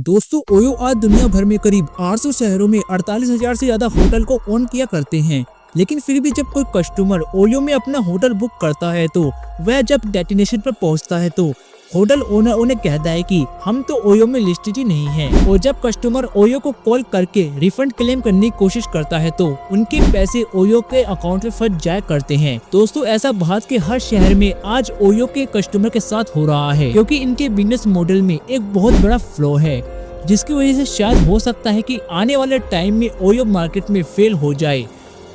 दोस्तों ओयो आज दुनिया भर में करीब 800 शहरों में 48,000 से ज्यादा होटल को ओन किया करते हैं। लेकिन फिर भी जब कोई कस्टमर ओयो में अपना होटल बुक करता है तो वह जब डेस्टिनेशन पर पहुंचता है तो होटल ओनर उन्हें कहता है कि हम तो ओयो में लिस्टेड ही नहीं है। और जब कस्टमर ओयो को कॉल करके रिफंड क्लेम करने की कोशिश करता है तो उनके पैसे ओयो के अकाउंट में फंस जाया करते हैं। दोस्तों ऐसा भारत के हर शहर में आज ओयो के कस्टमर के साथ हो रहा है, क्योंकि इनके बिजनेस मॉडल में एक बहुत बड़ा फ्लॉ है, जिसकी वजह से शायद हो सकता है कि आने वाले टाइम में ओयो मार्केट में फेल हो जाए।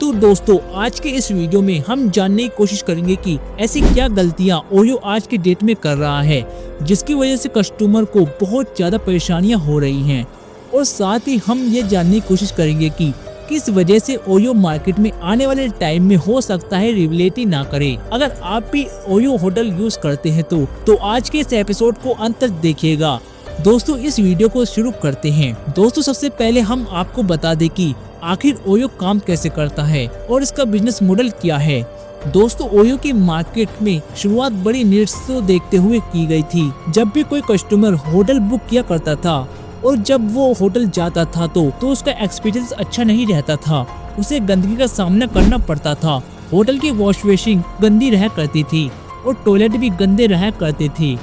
तो दोस्तों आज के इस वीडियो में हम जानने की कोशिश करेंगे कि ऐसी क्या गलतियां ओयो आज के डेट में कर रहा है, जिसकी वजह से कस्टमर को बहुत ज्यादा परेशानियां हो रही हैं। और साथ ही हम ये जानने की कोशिश करेंगे कि किस वजह से ओयो मार्केट में आने वाले टाइम में हो सकता है रिलेटी ना करे। अगर आप भी ओयो होटल यूज करते हैं तो आज के इस एपिसोड को अंत तक देखिएगा। दोस्तों इस वीडियो को शुरू करते हैं। दोस्तों सबसे पहले हम आपको बता दें कि आखिर ओयो काम कैसे करता है और इसका बिजनेस मॉडल क्या है। दोस्तों ओयो की मार्केट में शुरुआत बड़ी नीड्स को देखते हुए की गई थी। जब भी कोई कस्टमर होटल बुक किया करता था और जब वो होटल जाता था तो उसका एक्सपीरियंस अच्छा नहीं रहता था, उसे गंदगी का सामना करना पड़ता था। होटल की वॉश बेसिन गंदी रहा करती थी और टॉयलेट भी गंदे रहा करते थे।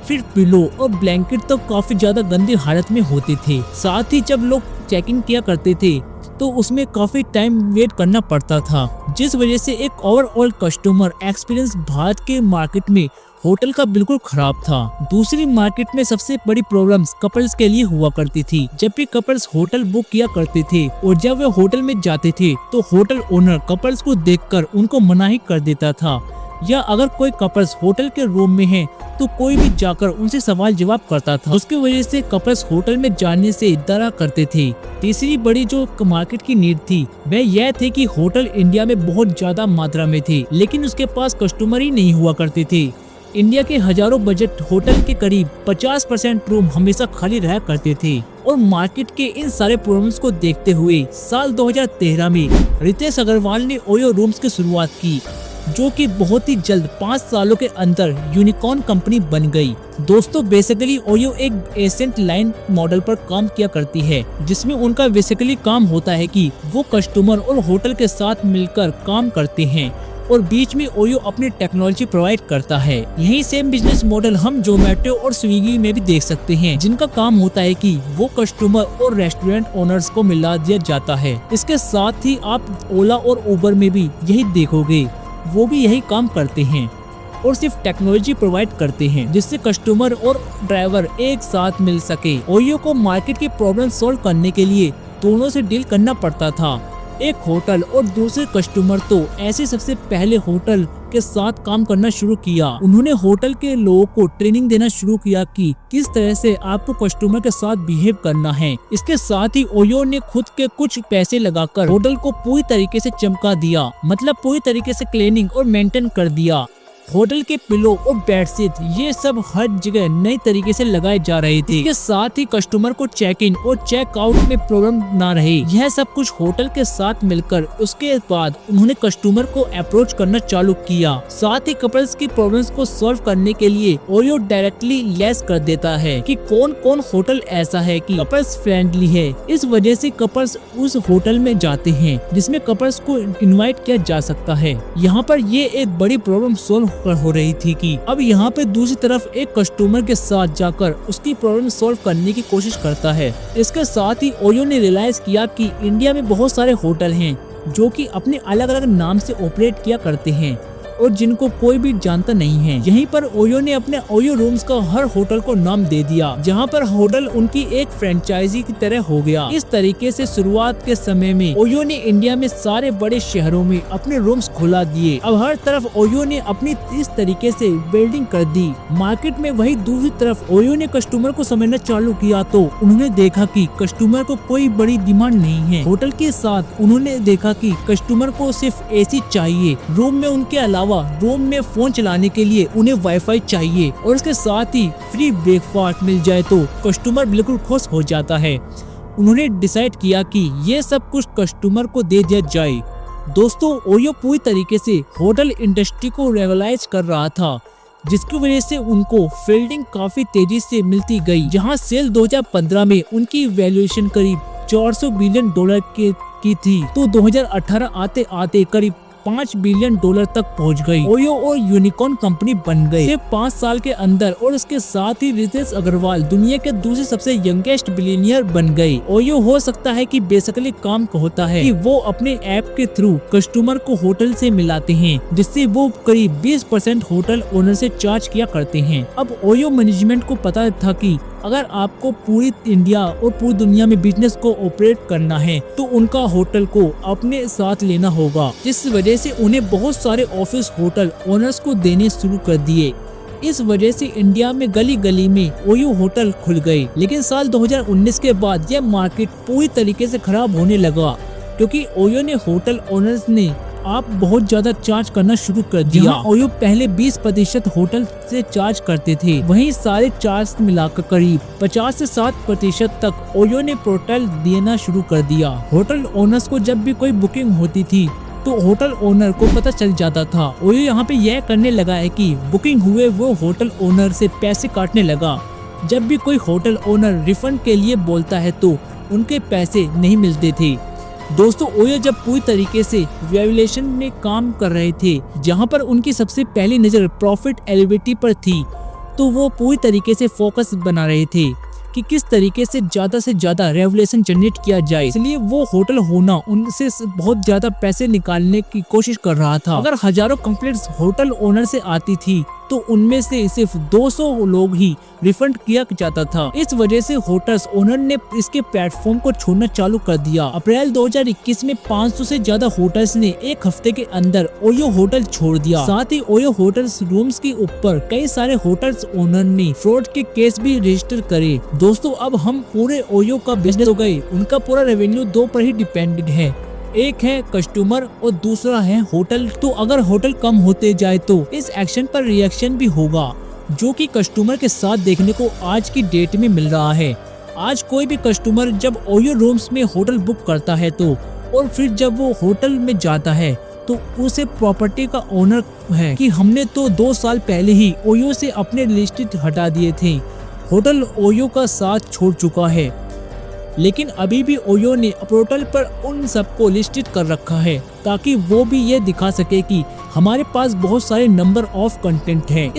फिर पिलो और ब्लैंकेट तो काफी ज्यादा गंदी हालत में होते थे। साथ ही जब लोग चेकिंग किया करते थे तो उसमें काफी टाइम वेट करना पड़ता था, जिस वजह से एक ओवरऑल कस्टमर एक्सपीरियंस भारत के मार्केट में होटल का बिल्कुल खराब था। दूसरी मार्केट में सबसे बड़ी प्रॉब्लम्स कपल्स के लिए हुआ करती थी। जब भी कपल्स होटल बुक किया करते थे और जब वे होटल में जाते थे तो होटल ओनर कपल्स को देखकर उनको मनाही कर देता था, या अगर कोई कपल्स होटल के रूम में है तो कोई भी जाकर उनसे सवाल जवाब करता था। उसकी वजह से कपल्स होटल में जाने से डरा करते थे। तीसरी बड़ी जो मार्केट की नीड थी वह यह थे कि होटल इंडिया में बहुत ज्यादा मात्रा में थे, लेकिन उसके पास कस्टमर ही नहीं हुआ करते थे। इंडिया के हजारों बजट होटल के करीब 50% रूम हमेशा खाली रहा करते थे। और मार्केट के इन सारे प्रॉब्लम्स को देखते हुए साल 2013 में रितेश अग्रवाल ने ओयो रूम्स की शुरुआत की, जो कि बहुत ही जल्द 5 सालों के अंदर यूनिकॉर्न कंपनी बन गई। दोस्तों बेसिकली ओयो एक एसेंट लाइन मॉडल पर काम किया करती है, जिसमें उनका बेसिकली काम होता है कि वो कस्टमर और होटल के साथ मिलकर काम करते हैं और बीच में ओयो अपनी टेक्नोलॉजी प्रोवाइड करता है। यही सेम बिजनेस मॉडल हम जोमेटो और स्विगी में भी देख सकते हैं, जिनका काम होता है कि वो कस्टमर और रेस्टोरेंट ओनर्स को मिला दिया जाता है। इसके साथ ही आप ओला और उबर में भी यही देखोगे, वो भी यही काम करते हैं और सिर्फ टेक्नोलॉजी प्रोवाइड करते हैं, जिससे कस्टमर और ड्राइवर एक साथ मिल सके। ओयो को मार्केट की प्रॉब्लम सॉल्व करने के लिए दोनों से डील करना पड़ता था, एक होटल और दूसरे कस्टमर। तो ऐसे सबसे पहले होटल के साथ काम करना शुरू किया। उन्होंने होटल के लोगों को ट्रेनिंग देना शुरू किया कि किस तरह से आपको कस्टमर के साथ बिहेव करना है। इसके साथ ही ओयो ने खुद के कुछ पैसे लगाकर होटल को पूरी तरीके से चमका दिया, मतलब पूरी तरीके से क्लीनिंग और मेंटेन कर दिया। होटल के पिलो और बेडशीट ये सब हर जगह नई तरीके से लगाए जा रहे थे। इसके साथ ही कस्टमर को चेक इन और चेक आउट में प्रॉब्लम ना रहे, यह सब कुछ होटल के साथ मिलकर उसके बाद उन्होंने कस्टमर को अप्रोच करना चालू किया। साथ ही कपल्स की प्रॉब्लम्स को सॉल्व करने के लिए ओयो डायरेक्टली लेस कर देता है कि कौन कौन होटल ऐसा है कि कपल्स फ्रेंडली है। इस वजह से कपल्स उस होटल में जाते हैं जिसमें कपल्स को इनवाइट किया जा सकता है। यहाँ पर ये एक बड़ी प्रॉब्लम सॉल्व हो रही थी कि अब यहाँ पे दूसरी तरफ एक कस्टमर के साथ जाकर उसकी प्रॉब्लम सॉल्व करने की कोशिश करता है। इसके साथ ही ओयो ने रियलाइज किया कि इंडिया में बहुत सारे होटल हैं जो कि अपने अलग अलग नाम से ऑपरेट किया करते हैं और जिनको कोई भी जानता नहीं है। यहीं पर ओयो ने अपने ओयो रूम्स का हर होटल को नाम दे दिया, जहां पर होटल उनकी एक फ्रेंचाइजी की तरह हो गया। इस तरीके से शुरुआत के समय में ओयो ने इंडिया में सारे बड़े शहरों में अपने रूम्स खुला दिए। अब हर तरफ ओयो ने अपनी इस तरीके से बिल्डिंग कर दी मार्केट में। वही दूसरी तरफ ओयो ने कस्टमर को समझना चालू किया तो उन्होंने देखा कि कस्टमर को कोई बड़ी डिमांड नहीं है। होटल के साथ उन्होंने देखा कि कस्टमर को सिर्फ एसी चाहिए रूम में, उनके अलावा रूम में फोन चलाने के लिए उन्हें वाईफाई चाहिए और इसके साथ ही फ्री ब्रेकफास्ट मिल जाए तो कस्टमर बिल्कुल खुश हो जाता है। उन्होंने डिसाइड किया कि ये सब कुछ कस्टमर को दे दिया जाए। दोस्तों ओयो पूरी तरीके से होटल इंडस्ट्री को रेगुलाइज कर रहा था, जिसकी वजह से उनको फील्डिंग काफी तेजी से मिलती गई। जहां सेल 2015 में उनकी वैल्यूएशन करीब 400 बिलियन डॉलर की थी, तो 2018 आते आते करीब 5 बिलियन डॉलर तक पहुंच गई। ओयो और यूनिकॉर्न कंपनी बन गई सिर्फ 5 साल के अंदर, और इसके साथ ही रितेश अग्रवाल दुनिया के दूसरे सबसे यंगेस्ट बिलियनियर बन गई। ओयो हो सकता है कि बेसिकली काम होता है कि वो अपने ऐप के थ्रू कस्टमर को होटल से मिलाते हैं, जिससे वो करीब 20% होटल ओनर से चार्ज किया करते हैं। अब ओयो मैनेजमेंट को पता था कि अगर आपको पूरी इंडिया और पूरी दुनिया में बिजनेस को ऑपरेट करना है तो उनका होटल को अपने साथ लेना होगा, जिस वजह से उन्हें बहुत सारे ऑफिस होटल ओनर्स को देने शुरू कर दिए। इस वजह से इंडिया में गली गली में ओयो होटल खुल गए। लेकिन साल 2019 के बाद यह मार्केट पूरी तरीके से खराब होने लगा, क्योंकि ओयो ने होटल ओनर्स ने आप बहुत ज्यादा चार्ज करना शुरू कर दिया। ओयो पहले 20% होटल से चार्ज करते थे, वहीं सारे चार्ज मिलाकर करीब 50 से 60% तक ओयो ने पोर्टल देना शुरू कर दिया। होटल ओनर्स को जब भी कोई बुकिंग होती थी तो होटल ओनर को पता चल जाता था। ओयो यहाँ पे यह करने लगा है कि बुकिंग हुए वो होटल ओनर से पैसे काटने लगा। जब भी कोई होटल ओनर रिफंड के लिए बोलता है तो उनके पैसे नहीं मिलते थे। दोस्तों, ओयो जब पूरी तरीके से वैल्यूएशन में काम कर रहे थे, जहां पर उनकी सबसे पहली नजर प्रॉफिट एलिवेटी पर थी, तो वो पूरी तरीके से फोकस बना रहे थे कि किस तरीके से ज्यादा रेवल्यूशन जनरेट किया जाए। इसलिए वो होटल होना उनसे बहुत ज्यादा पैसे निकालने की कोशिश कर रहा था। अगर हजारों कंप्लेंट्स होटल ओनर से आती थी तो उनमें से सिर्फ 200 लोग ही रिफंड किया जाता था। इस वजह से होटल्स ओनर ने इसके प्लेटफॉर्म को छोड़ना चालू कर दिया। अप्रैल 2021 में 500 से ज्यादा होटल्स ने एक हफ्ते के अंदर ओयो होटल छोड़ दिया। साथ ही ओयो होटल्स रूम्स के ऊपर कई सारे होटल्स ओनर ने फ्रॉड के केस भी रजिस्टर करे। दोस्तों, अब हम पूरे ओयो का बिजनेस हो गए, उनका पूरा रेवेन्यू 2 पर ही डिपेंडेंट है। एक है कस्टमर और दूसरा है होटल। तो अगर होटल कम होते जाए तो इस एक्शन पर रिएक्शन भी होगा, जो कि कस्टमर के साथ देखने को आज की डेट में मिल रहा है। आज कोई भी कस्टमर जब ओयो रूम्स में होटल बुक करता है तो और फिर जब वो होटल में जाता है तो उसे प्रॉपर्टी का ओनर है कि हमने तो 2 साल पहले ही ओयो से अपने लिस्टेड हटा दिए थे, होटल ओयो का साथ छोड़ चुका है। लेकिन अभी भी ओयो ने पोर्टल पर उन सबको लिस्टेड कर रखा है ताकि वो भी ये दिखा सके कि हमारे पास बहुत सारे नंबर ऑफ कंटेंट हैं।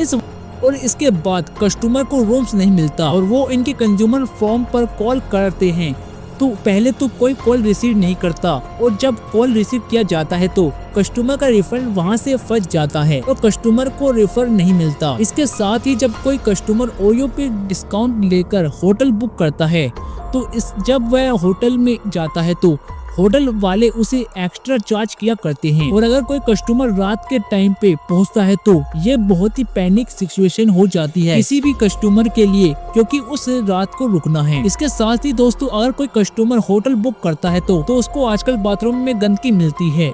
इसके बाद कस्टमर को रूम्स नहीं मिलता और वो इनके कंज्यूमर फॉर्म पर कॉल करते हैं, तो पहले तो कोई कॉल रिसीव नहीं करता, और जब कॉल रिसीव किया जाता है तो कस्टमर का रिफंड वहां से फंस जाता है और कस्टमर को रिफंड नहीं मिलता। इसके साथ ही जब कोई कस्टमर ओयो पे डिस्काउंट लेकर होटल बुक करता है तो जब वह होटल में जाता है तो होटल वाले उसे एक्स्ट्रा चार्ज किया करते हैं। और अगर कोई कस्टमर रात के टाइम पे पहुंचता है तो ये बहुत ही पैनिक सिचुएशन हो जाती है किसी भी कस्टमर के लिए, क्योंकि उस रात को रुकना है। इसके साथ ही दोस्तों, अगर कोई कस्टमर होटल बुक करता है तो उसको आजकल बाथरूम में गंदगी मिलती है।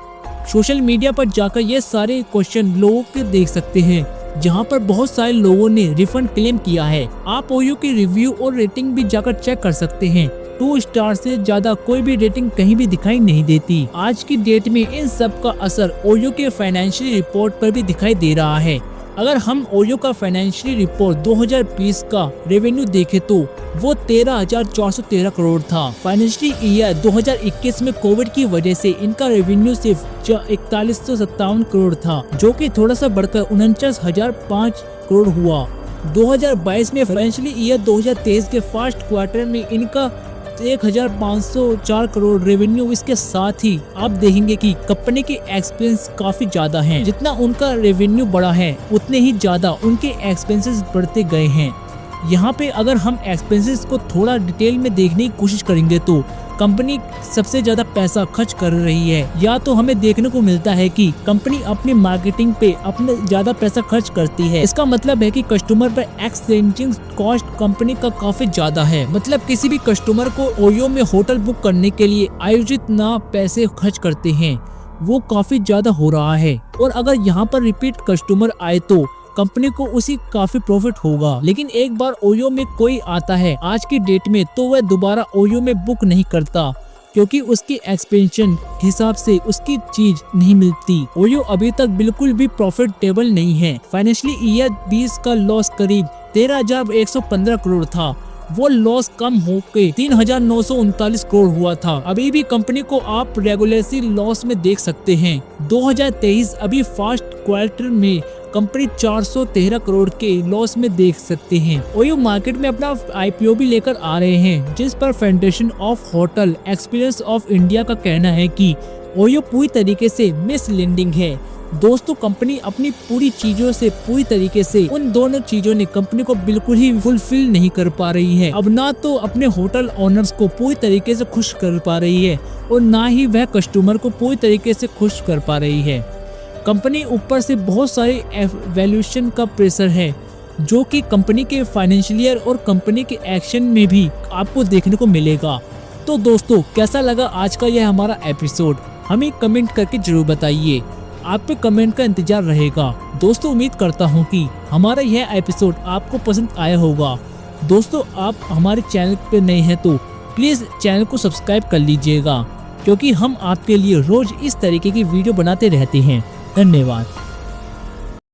सोशल मीडिया पर जाकर ये सारे क्वेश्चन लोगों के देख सकते हैं, जहां पर बहुत सारे लोगों ने रिफंड क्लेम किया है। आप ओयो की रिव्यू और रेटिंग भी जाकर चेक कर सकते हैं। 2 स्टार से ज्यादा कोई भी रेटिंग कहीं भी दिखाई नहीं देती। आज की डेट में इन सब का असर ओयो के फाइनेंशियल रिपोर्ट पर भी दिखाई दे रहा है। अगर हम ओयो का फाइनेंशियल रिपोर्ट 2020 का रेवेन्यू देखें तो वो 13,413 करोड़ था। फाइनेंशियल ईयर 2021 में कोविड की वजह से इनका रेवेन्यू सिर्फ 4157 करोड़ था, जो कि थोड़ा सा बढ़कर 49,005 करोड़ हुआ। 2022 में फाइनेंशियल ईयर 2023 के फर्स्ट क्वार्टर में इनका 1,504 करोड़ रेवेन्यू। इसके साथ ही आप देखेंगे कि कंपनी के एक्सपेंस काफी ज्यादा हैं। जितना उनका रेवेन्यू बढ़ा है उतने ही ज्यादा उनके एक्सपेंसेस बढ़ते गए हैं। यहाँ पे अगर हम एक्सपेंसेस को थोड़ा डिटेल में देखने की कोशिश करेंगे तो कंपनी सबसे ज्यादा पैसा खर्च कर रही है। या तो हमें देखने को मिलता है कि कंपनी अपनी मार्केटिंग पे अपने ज्यादा पैसा खर्च करती है। इसका मतलब है कि कस्टमर पर एक्सचेंजिंग कॉस्ट कंपनी का काफी ज्यादा है। मतलब किसी भी कस्टमर को ओयो में होटल बुक करने के लिए आयोजित ना पैसे खर्च करते हैं, वो काफी ज्यादा हो रहा है। और अगर यहाँ पर रिपीट कस्टमर आए तो कंपनी को उसी काफी प्रॉफिट होगा। लेकिन एक बार ओयो में कोई आता है आज की डेट में तो वह दोबारा ओयो में बुक नहीं करता, क्योंकि उसकी एक्सपेंशन हिसाब से उसकी चीज नहीं मिलती। ओयो अभी तक बिल्कुल भी प्रॉफिटेबल नहीं है। फाइनेंशियली ईयर 20 का लॉस करीब 13,115 करोड़ था। वो लॉस कम होके 3,939 करोड़ हुआ था। अभी भी कंपनी को आप रेगुलरली लॉस में देख सकते हैं। 2023 अभी फर्स्ट क्वार्टर में कंपनी 413 करोड़ के लॉस में देख सकते हैं। ओयो मार्केट में अपना आईपीओ भी लेकर आ रहे हैं, जिस पर federation of hotel experience of India का कहना है कि ओयो पूरी तरीके से मिसलीडिंग है। दोस्तों, कंपनी अपनी पूरी चीजों से पूरी तरीके से उन दोनों चीजों ने कंपनी को बिल्कुल ही फुलफिल नहीं कर पा रही है। अब ना तो अपने होटल ओनर्स को पूरी तरीके से खुश कर पा रही है और ना ही वह कस्टमर को पूरी तरीके से खुश कर पा रही है। कंपनी ऊपर से बहुत सारे वैल्यूएशन का प्रेशर है, जो कि कंपनी के फाइनेंशियल ईयर और कंपनी के एक्शन में भी आपको देखने को मिलेगा। तो दोस्तों, कैसा लगा आज का यह हमारा एपिसोड, हमें कमेंट करके जरूर बताइए। आप पे कमेंट का इंतजार रहेगा। दोस्तों, उम्मीद करता हूँ कि हमारा यह एपिसोड आपको पसंद आया होगा। दोस्तों, आप हमारे चैनल पे नए हैं तो प्लीज चैनल को सब्सक्राइब कर लीजिएगा, क्योंकि हम आपके लिए रोज इस तरीके की वीडियो बनाते रहते हैं। धन्यवाद।